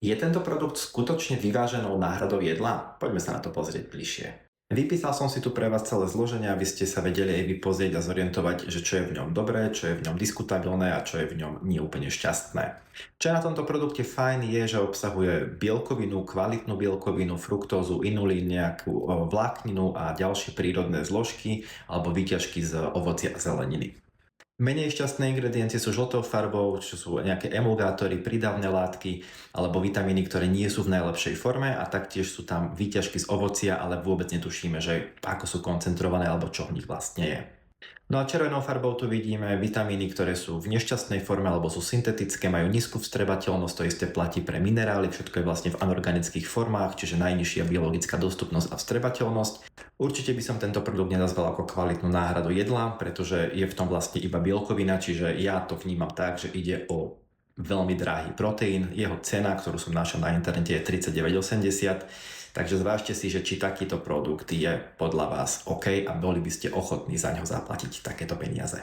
Je tento produkt skutočne vyváženou náhradou jedla? Poďme sa na to pozrieť bližšie. Vypísal som si tu pre vás celé zloženie, aby ste sa vedeli aj vy pozrieť a zorientovať, že čo je v ňom dobré, čo je v ňom diskutabilné a čo je v ňom neúplne šťastné. Čo je na tomto produkte fajn je, že obsahuje bielkovinu, kvalitnú bielkovinu, fruktózu, inulín, nejakú vlákninu a ďalšie prírodné zložky alebo výťažky z ovocia a zeleniny. Menej šťastné ingrediencie sú žltou farbou, čo sú nejaké emulgátory, prídavné látky alebo vitamíny, ktoré nie sú v najlepšej forme a taktiež sú tam výťažky z ovocia, ale vôbec netušíme, že ako sú koncentrované alebo čo v nich vlastne je. No a červenou farbou tu vidíme vitamíny, ktoré sú v nešťastnej forme alebo sú syntetické, majú nízku vstrebateľnosť, to isté platí pre minerály, všetko je vlastne v anorganických formách, čiže najnižšia biologická dostupnosť a vstrebateľnosť. Určite by som tento produkt nenazval ako kvalitnú náhradu jedla, pretože je v tom vlastne iba bielkovina, čiže ja to vnímam tak, že ide o veľmi drahý proteín. Jeho cena, ktorú som našiel na internete, je 39,80. Takže zvážte si, že či takýto produkt je podľa vás OK a boli by ste ochotní za ňo zaplatiť takéto peniaze.